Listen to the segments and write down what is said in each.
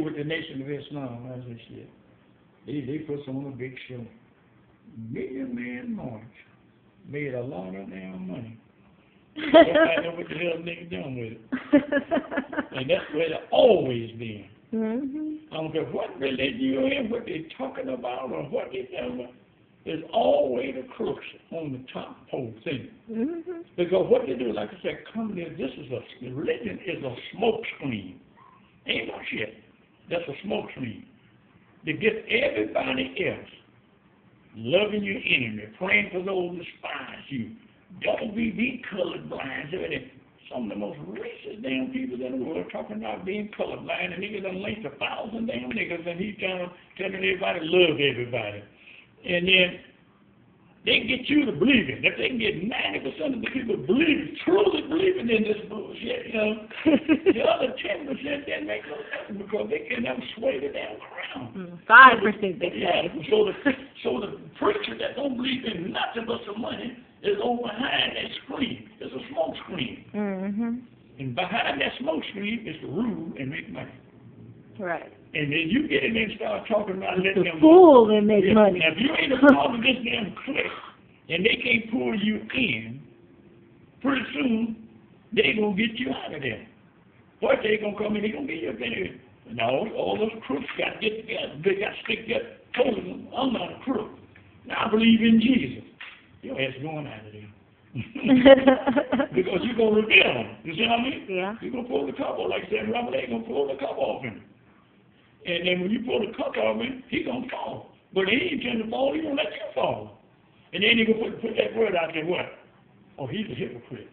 with the Nation of Islam, as they said. They put on a big show. Million Man March. Made a lot of damn money. I know what the hell nigga done with it. And that's where they always been. I don't care what religion you're in, what they're talking about, or what they're talking about. There's always the crooks on the top post thing. Because what they do, like I said, religion is a smoke screen. Ain't no shit. That's a smoke screen. To get everybody else loving your enemy, praying for those who despise you. Don't be colorblind. Some of the most racist damn people in the world talking about being colorblind, and niggas done linked 1,000 damn niggas, and he's telling everybody love everybody. And then they can get you to believe it. If they can get 90% of the people truly believing in this bullshit, the other 10% that make no sense because they can never sway the damn crowd. 5% they say. So the preacher that don't believe in nothing but some money is over behind that screen. It's a smoke screen. And behind that smoke screen is to rule and make money. Right. And then you get in there and start talking about letting them fool and make money. Now, if you ain't a part of this damn clique and they can't pull you in, pretty soon they gonna get you out of there. First they gonna come in, they gonna get you up in there. Now all those crooks got to get together. They got to stick together. Told them, I'm not a crook. Now I believe in Jesus. Your ass going out of there. Because you're gonna reveal them. You see what I mean? Yeah. You're gonna pull the cup off, like I said, Robert, they gonna pull the cup off him. And then when you pull the cup off him, he gonna fall. But he ain't trying to fall, he gonna let you fall. And then he gonna put that word out there, what? Oh, he's a hypocrite.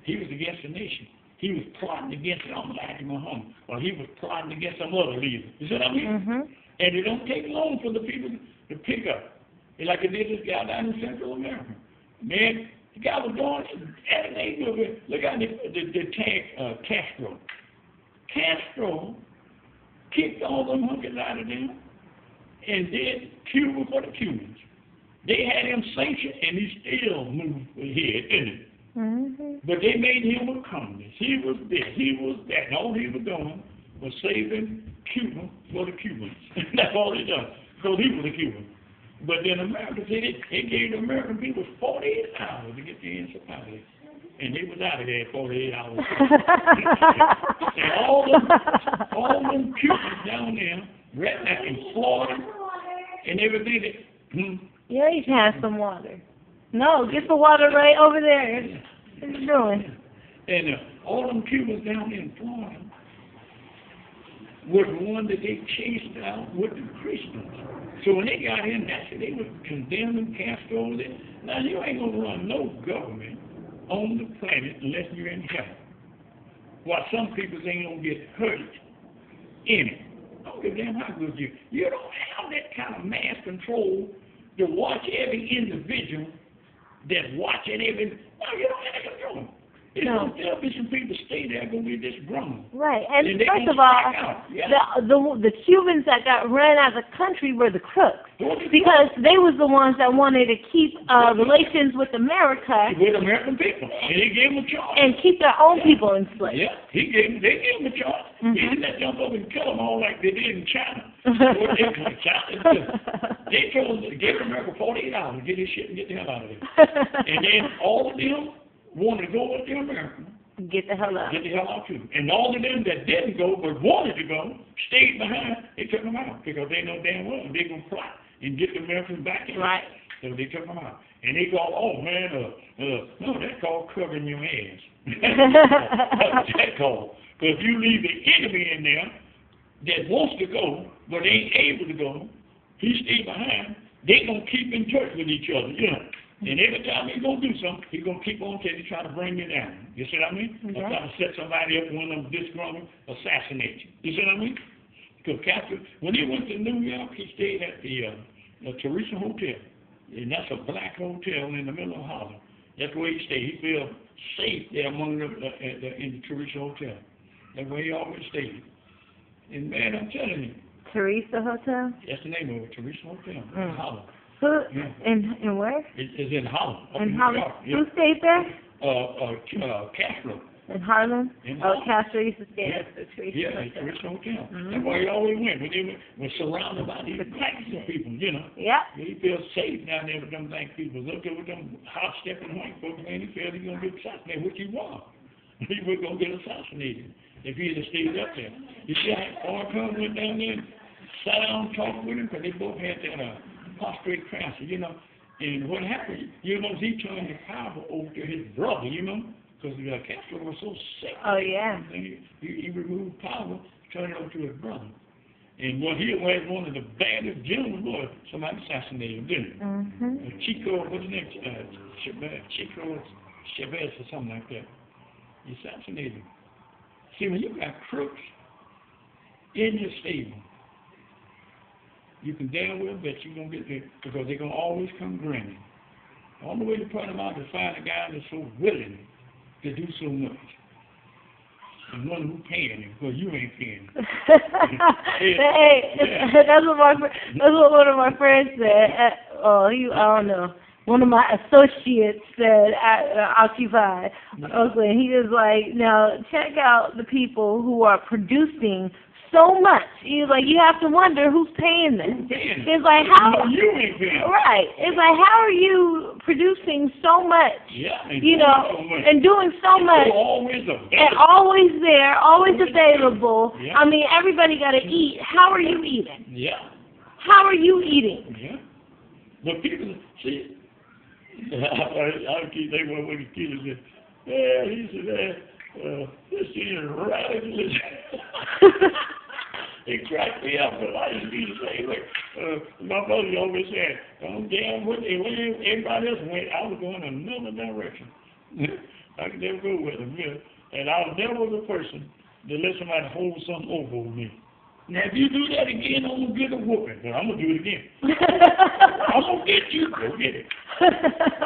He was against the nation. He was plotting against Muhammad. Or he was plotting against some other leader. You see what I mean? And it don't take long for the people to pick up. It's like it did this guy down in Central America. Man, the guy was going at an age of it. Look at the tank, Castro. Castro kicked all them monkeys out of them and did Cuba for the Cubans. They had him sanctioned and he still moved ahead, didn't he? But they made him a communist. He was this, he was that. And all he was doing was saving Cuba for the Cubans. That's all he done. Because he was a Cuban. But then America said it gave the American people 48 hours to get the answer out of it. And they was out of there in 48 hours. And all them Cubans down there, right now in Florida, and everything that... Yeah, you can have some water. No, get the water right over there. What are you doing? And all them Cubans down there in Florida was the one that they chased out with the Christians. So when they got in, they were condemning Castro. Now, you ain't going to run no government on the planet unless you're in heaven. While some people ain't going to get hurt in it. I don't give a damn how good you. You don't have that kind of mass control to watch every individual that's watching every. No, you don't have that control. There'll be some people stay there going to be disgruntled. Right, and first of all, the Cubans that got ran out of the country were the crooks. Because they was the ones that wanted to keep relations with America. With American people. And he gave them a charge. And keep their own people enslaved. Yeah, they gave them a charge. He didn't let jump up and kill them all like they did in China. They gave America 48 hours to get his shit and get the hell out of there. And then all of them wanted to go with the American. Get the hell out. Get the hell out too. And all of them that didn't go but wanted to go, stayed behind, they took them out because they know damn well they're going to plot and get the Americans back in. Right. So they took them out. And they call, oh man, no, that's called covering your ass. That's what that called. Because if you leave the enemy in there that wants to go, but ain't able to go, he stay behind, they going to keep in touch with each other, you know. And every time he's going to do something, he's going to keep on till he try to bring you down. You see what I mean? Or try to set somebody up, one of them disgruntled, assassinate you. You see what I mean? Because Castro, when he went to New York, he stayed at the Teresa Hotel. And that's a black hotel in the middle of Harlem. That's where he stayed. He felt safe there among in the Teresa Hotel. That's where he always stayed. And man, I'm telling you. Teresa Hotel? That's the name of it, Teresa Hotel in Harlem. Who? Yeah. In where? It's in Holland. In Holland. Who stayed there? Castro. In Harlem? Castro used to stay at the Rich Hotel. That's why he always went. When he was surrounded by these black people, you know. Yeah. He feels safe down there with them black people. Look at with them hot-stepping white folks, man. He felt he was going to get assassinated, which he was. He was going to get assassinated if he had stayed up there. You see how Farrakhan went down there and sat down and talked with him? Because they both had that prostrate cancer, you know. And what happened, you know, he turned the power over to his brother, you know, because Castro was so sick. Oh, yeah. And he removed power, turned it over to his brother. And what he was one of the baddest generals was, somebody assassinated him, didn't he? Chico, what's his name? Chico Chavez or something like that. He assassinated him. See, when you got crooks in your stable, you can damn well bet you're going to get there because they're going to always come grinning. The only way to put them out is find a guy that's so willing to do so much. And one who's paying him because you ain't paying him. That's what one of my friends said. I don't know. One of my associates said at Occupy, Oakland, he was like, now check out the people who are producing so much. He was like, you have to wonder who's paying them. It's like, how? You ain't paying. Right. It's like, how are you producing so much? Yeah. You know, and doing so much. And always there, always available. Yeah. I mean, everybody got to eat. How are you eating? Yeah. How are you eating? Yeah. But people, see, I keep thinking what the kid said. Yeah, he said, this is radicalism. It cracked me up, but I used to be the same way. My brother always said, I'm damn with it. When everybody else went, I was going another direction. I could never go with them. And I was never the person to let somebody hold something over me. Now, if you do that again, I'm going to get a whooping, but I'm going to do it again. I'm going to get you. Go get it.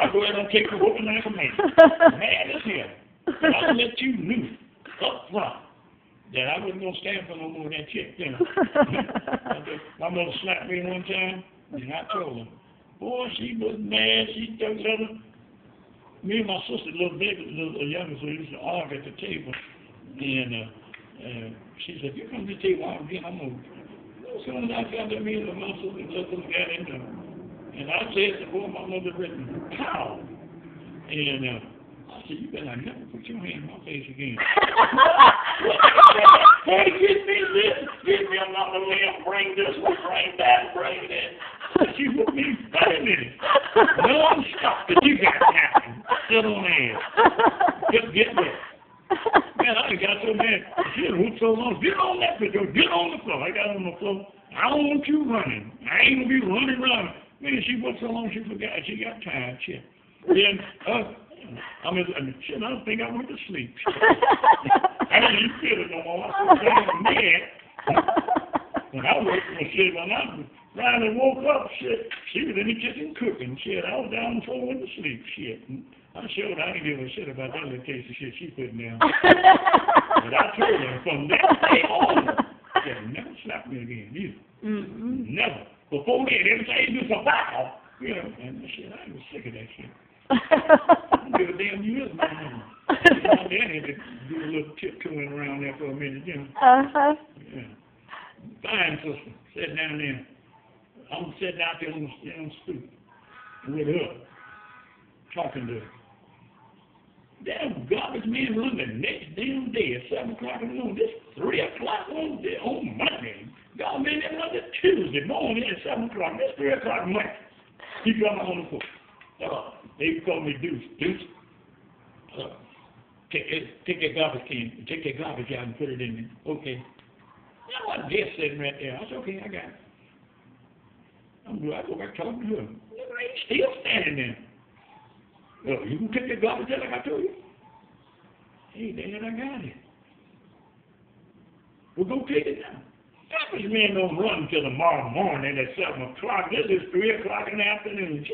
I'll go ahead and take the whooping like a man. Mad as hell. But I'll let you know up front that I wasn't going to stand for no more of that chick. You know? My mother slapped me one time, and I told her, boy, she was mad. She took her. Me and my sister, a little younger, so we used to argue at the table. And she said, if you come to the table again, I'm going to. As soon as I got that, me and my sister just got into it. And I said to boy, my mother written, pow. And I said, you better never put your hand in my face again. Hey, get me this, get me another lamb, bring this one, bring that, bring that. She put me 5 minutes. Non-stop that you got happening. Sit on there. Just get there. Man, I got so mad. She whooped so long. Get on that video. Get on the floor. I got on the floor. I don't want you running. I ain't going to be running around. Man, she whooped so long she forgot. She got tired. Shit. Then, I don't think I went to sleep. I didn't even feel it no more. I was damn mad. When I woke up, shit, when I finally woke up, shit, she was in the kitchen cooking. Shit, I was down on the floor went to sleep. Shit. I showed I ain't give a shit about that little case of shit she put down. But I told her from that day on, she never slapped me again, either. Never. Before then, every time you do some wow, you know, and shit, I was sick of that shit. I don't give a damn you is my mama. My dad had to do a little tiptoeing around there for a minute, you know. Yeah. Fine, sister. Sitting down there. I'm sitting out there on the stoop with her, talking to her. Damn garbage man run the next damn day at 7 o'clock in the morning. This 3 o'clock on Monday. God man, that was Tuesday morning at 7 o'clock. That's 3 o'clock Monday. He got me on the phone. They call me Deuce. Deuce, take that garbage can, take that garbage out and put it in there. Okay. That was just sitting right there. I said, okay, I got it. I go back talking to him. He's still standing there. Well, you can take that garbage out like I told you. Hey, Dad, I got it. We'll go take it now. Garbage man don't run until tomorrow morning at 7 o'clock. This is 3 o'clock in the afternoon.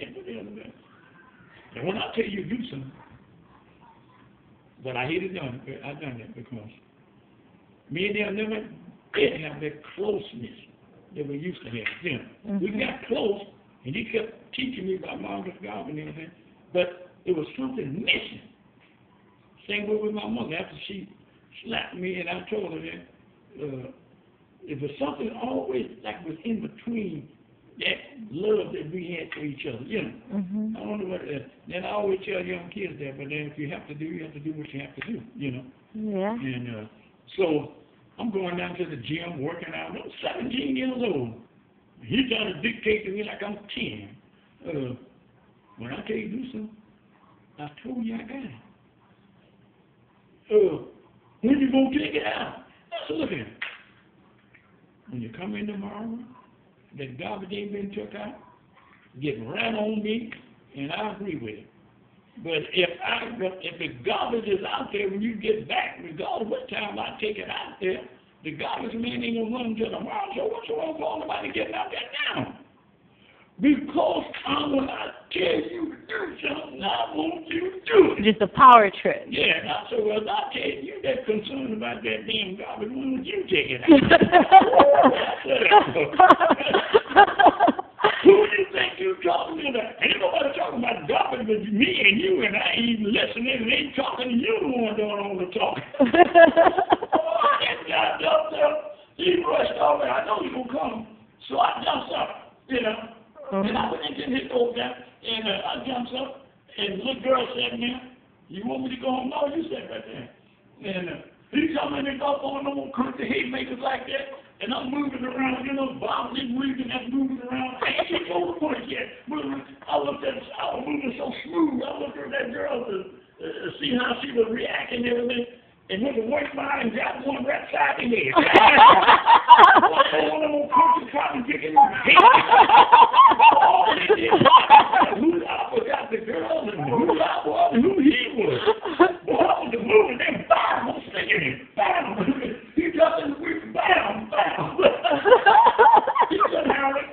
And when I tell you do something, but I hate it done. I've done that because me and them never did have that closeness that we used to have. You know, we got close, and he kept teaching me about Margaret God and everything, but it was something missing. Same way with my mother. After she slapped me, and I told her that if it's something always like was in between that love that we had for each other, you know. Mm-hmm. I don't know what. Then I always tell young kids that. But then if you have to do what you have to do, you know. Yeah. And so I'm going down to the gym, working out. I'm 17 years old. He's trying to dictate to me like I'm 10. When I tell you to do something, I told you I got it. When you gonna take it out? I said, look at it. When you come in tomorrow, that garbage ain't been took out, get right on me, and I agree with it. But if the garbage is out there when you get back, regardless of what time I take it out there, the garbage man ain't gonna run till tomorrow. So what's wrong with nobody getting out there now? Because when I tell you to do something, I want you to do it. Just a power trip. Yeah, and I said, well, I tell you that concerned about that damn garbage, why don't you take it out? Who do you think you're talking to? Ain't nobody talking about garbage but me and you, and I ain't even listening, and ain't talking to you, the one doing all the talking. That guy jumped up, he rushed over, I know you gonna come, so I jumped up, you know. And I went into his old guy, and I jumped up, and the little girl said, man, you want me to go home? No, you sat right there. And he come in and go on no country haymakers like that, and I'm moving around, you know, bobbling, weaving, and moving around. I ain't even over the point yet. I was moving so smooth. I looked at that girl to see how she was reacting and everything. And went to work by and got one right side of the head. One of them country cotton picking my head. Who I forgot the girl and who I was and who he was. Boy, I was moving and bam, I'm sticking it. Bam. He jumped in the week, bam, bam. He couldn't have it.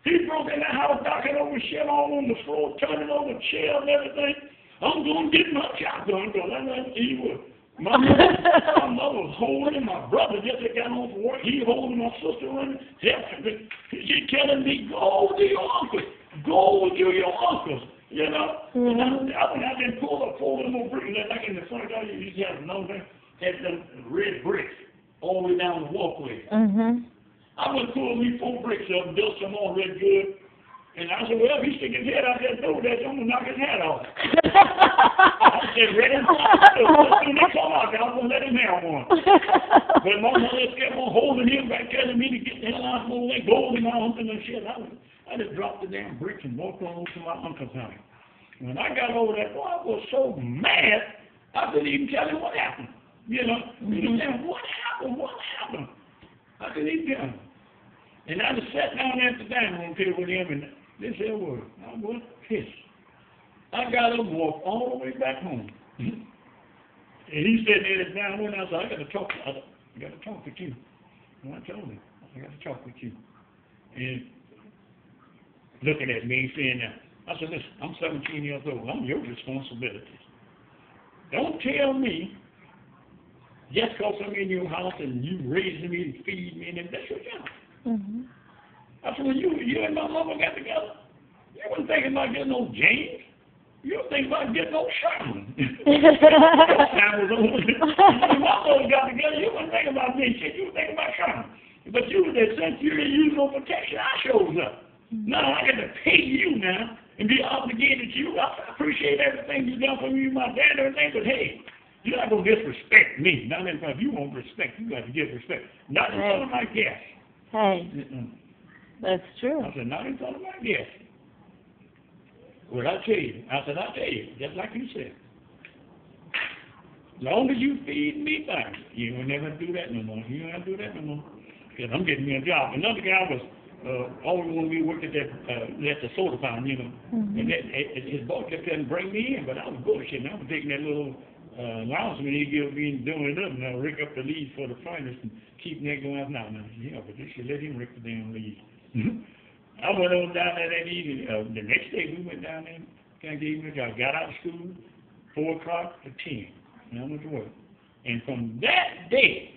He broke in the house, knocking over shit all on the floor, turning over chairs and everything. I'm going to get my shotgun because I know he was. My mother was holding my brother just got home from work. He holding my sister running. She telling me, go to your uncle. Go to your uncles. You know? And I didn't pull up 4 little bricks like in the front yard. You used to have another had them red bricks all the way down the walkway. I went pull me 4 bricks up, built some more red good. And I said, well, if he stick his head out that door, that's going to knock his hat off. I said, ready? When they come out, I was going to let him have one. But my mother kept on holding him back, telling me to get the hell out of my way, go over my uncle and shit. I just dropped the damn bricks and walked on to my uncle's house. When I got over there, boy, I was so mad, I couldn't even tell him what happened. You know? He was saying, what happened? What happened? I couldn't even tell him. And I just sat down at the dining room table with him, and this here was, I was pissed. I got up and walked all the way back home. And he said there down when I said, I got to talk with you. And I told him, I got to talk with you. And looking at me, saying that, I said, listen, I'm 17 years old. I'm your responsibility. Don't tell me just because I'm in your house and you raising me and feeding me, and that's your job. I said, when you and my mama got together, you wasn't thinking about getting no James. You were thinking about getting no Sherrills. When my mama got together, you wasn't thinking about me shit. You were thinking about Sherrills. But you, that since you didn't use no protection, I shows up. Now I got to pay you now and be obligated to you. I appreciate everything you've done for me, my dad, and everything, but hey, you're not going to disrespect me. Not in front of you won't respect. You got to give respect. Not in front of my guests. Hey. That's true. I said, not in front of my guests. Well, I tell you, just like you said. As long as you feed me back, you will never do that no more. You don't have to do that no more. Because I'm getting me a job. Another guy was always when we worked at the soda fountain, you know. And his boss kept telling bring me in, but I was bullshitting. I was taking that little allowance when he give me doing it up, and I rig up the leaves for the furnace and keep that going. Now, yeah, but they should let him rig the damn leaves. I went on down there that evening. The next day we went down there. I got out of school 4 o'clock to 10. And I went to work. And from that day,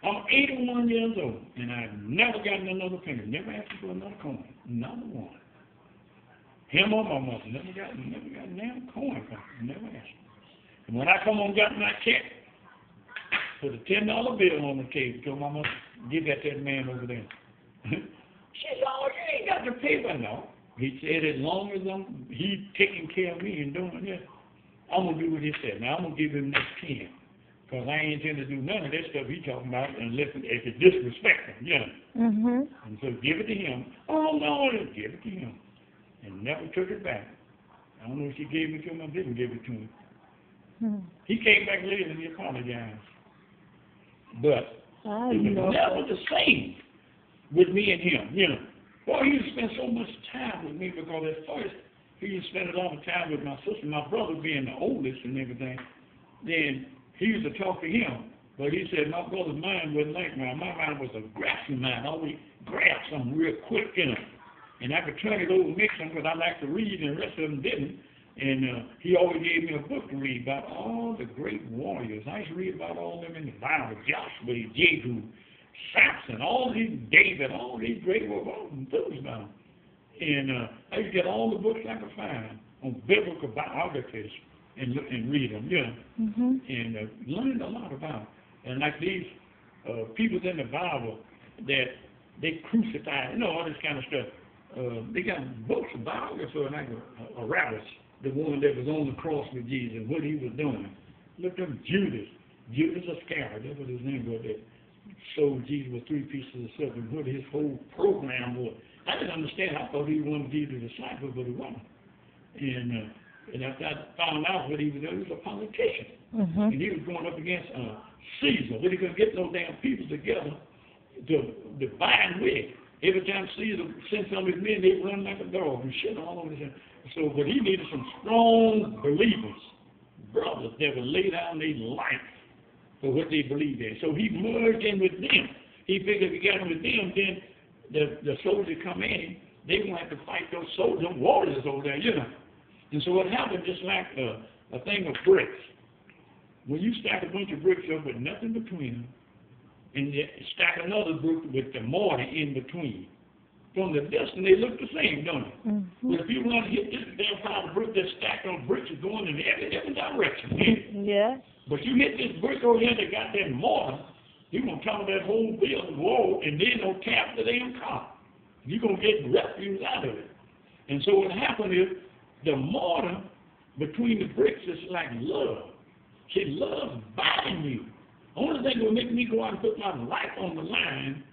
I'm 81 years old, and I've never gotten another penny. Never asked for another coin. Not one. Him or my mother never got a damn coin from him. Never asked. And when I come home, got my check, put a $10 bill on the table, told my mother, give that to that man over there. She said, oh, you ain't got the paper. No. He said, as long as he's taking care of me and doing this, I'm going to do what he said. Now, I'm going to give him this 10. Because I ain't intend to do none of that stuff he talking about unless if it's disrespectful, you know. Mm-hmm. And so give it to him. Oh, no, give it to him. And never took it back. I don't know if she gave it to him or didn't give it to him. Mm-hmm. He came back later and he apologized. But it was never the same with me and him, you know. Boy, he used to spend so much time with me because at first he used to spend a lot of time with my sister, my brother being the oldest and everything. Then he used to talk to him, but he said my brother's mind wasn't like mine. My mind was a grasping mind. I always grab something real quick, you know. And I could turn it over and mix them because I like to read and the rest of them didn't. And he always gave me a book to read about all the great warriors. I used to read about all of them in the Bible, Joshua, Jehu, Samson, all these, David, all these great warriors, all them books about them. And I used to get all the books I could find on biblical biographies and read them, you know, and learned a lot about them. And like these people in the Bible that they crucified, you know, all this kind of stuff. They got books of biography like a Barabbas, the one that was on the cross with Jesus and what he was doing. Look at Judas Iscariot, that was his name, but that sold Jesus with 3 pieces of silver and what his whole program was. I didn't understand. I thought he was one of Jesus' disciples, but he wasn't. And after I found out what he was doing, he was a politician. And he was going up against Caesar, but he couldn't get no damn people together to bind with. Every time Caesar sent some of his men, they run like a dog and shit all over him. So, but he needed some strong believers, brothers that would lay down their life for what they believed in. So he merged in with them. He figured if he got in with them, then the soldiers come in, they won't have to fight those soldiers, warriors over there, you know. And so what happened, just like a thing of bricks. When you stack a bunch of bricks up with nothing between them, and you stack another brick with the mortar in between, from the distance they look the same, don't they? But if you want to hit this damn pile of brick that's stacked on bricks, is going in every different direction. Yeah. But you hit this brick over here that got that mortar, you're going to cover that whole building wall, and then no cap the damn car. You're going to get refuse out of it. And so what happened is, the mortar between the bricks is like love. She loves buying you. Only thing that will make me go out and put my life on the line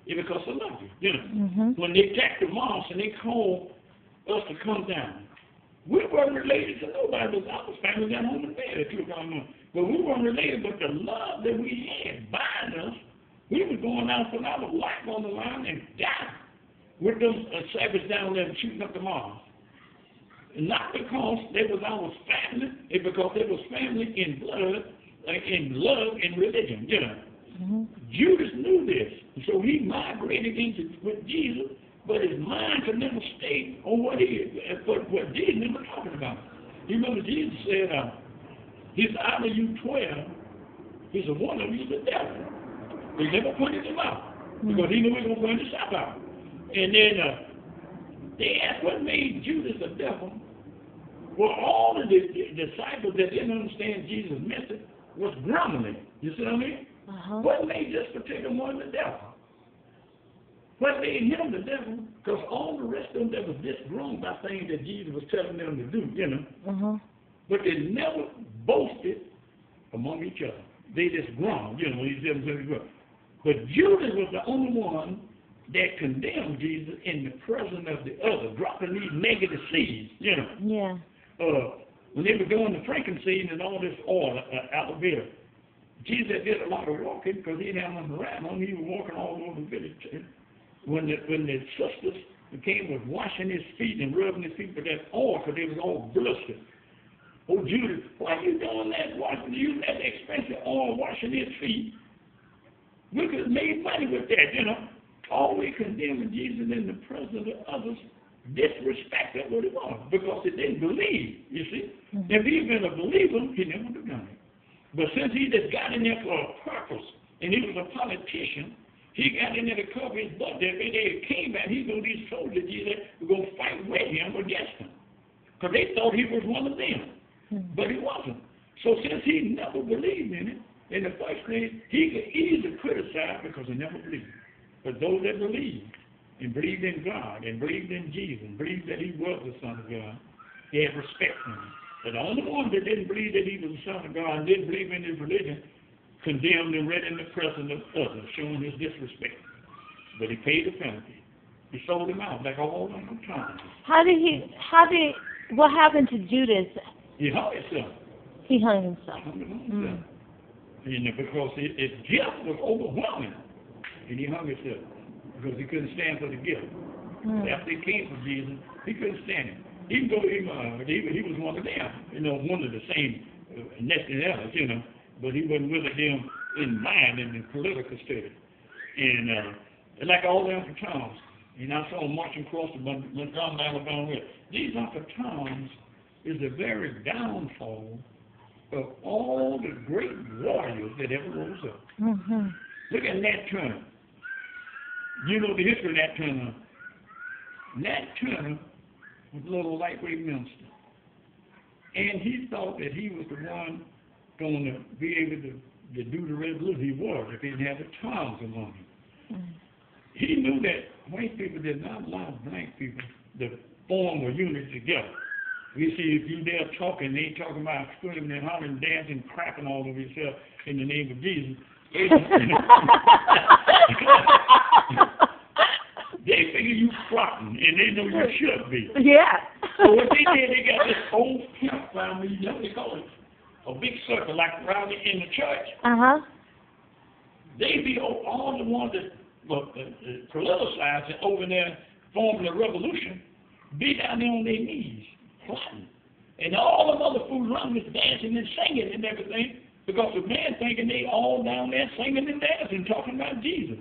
is because I love you. You know, when they attack the mosque and they call us to come down, we weren't related to nobody, but our family got home in bed at 2 o'clock in the morning. But we weren't related, but the love that we had buying us, we were going out and putting our life on the line and die with them savage down there and shooting up the mosque. Not because they was our family, it's because they was family in blood, in love, and religion, you know. Judas knew this, so he migrated with Jesus, but his mind could never stay on what Jesus never talking about. You remember Jesus said, he's out of you 12, he said, one of you is the devil. He never pointed him out, because he knew he was going to point himself out. And then they asked what made Judas the devil. Well, all of the disciples that didn't understand Jesus' message was grumbling. You see what I mean? What made this particular one the devil? What made him the devil? Because all the rest of them that was disgruntled by things that Jesus was telling them to do, you know. But they never boasted among each other. They just grumbled, you know. But Judas was the only one that condemned Jesus in the presence of the other, dropping these negative seeds, you know. Yeah. When they were doing the frankincense and all this oil out of there, Jesus did a lot of walking because he didn't have nothing around him. He was walking all over the village. When the sisters came was washing his feet and rubbing his feet with that oil because they was all blistered. Oh, Judas, why are you doing that? Using that expensive oil washing his feet? We could have made money with that, you know. Always condemning Jesus in the presence of others, disrespected what it was because they didn't believe, you see. If he'd been a believer, he never would have done it. But since he just got in there for a purpose, and he was a politician, he got in there to cover his butt. If they came back, he knew these soldiers were going to fight with him against him. Because they thought he was one of them. But he wasn't. So since he never believed in it, in the first place, he could easily criticize because he never believed. But those that believed and believed in God and believed in Jesus and believed that he was the Son of God, they had respect for him. But the only one that didn't believe that he was the Son of God and didn't believe in his religion condemned and read in the presence of others, showing his disrespect. But he paid the penalty. He sold him out like all Uncle Tom. What happened to Judas? He hung himself. He hung himself. And because his gift was overwhelming. And he hung himself because he couldn't stand for the gift. After he came from Jesus, he couldn't stand it. Even though he was one of them, one of the same nationalities, but he wasn't with them in mind and in political studies. And like all the Uncle Toms, and I saw them marching across the Montgomery, Alabama. These Uncle Toms is the very downfall of all the great warriors that ever rose up. Look at Nat Turner. You know the history of Nat Turner. Nat Turner was a little lightweight minister. And he thought that he was the one going to be able to do the revolution. He was, if he didn't have the Toms among him. He knew that white people did not allow black people to form a unit together. You see, if you're there talking, they ain't talking about screaming and hollering, dancing, crapping all over yourself in the name of Jesus. They figure you plotting, and they know you should be. Yeah. So what they did, they got this old campfire, they call it a big circle, like around in the church. They be all the ones that politicized and over there forming the revolution, be down there on their knees, plotting. And all them other fools around was dancing and singing and everything, because the man thinking they all down there singing and dancing, talking about Jesus.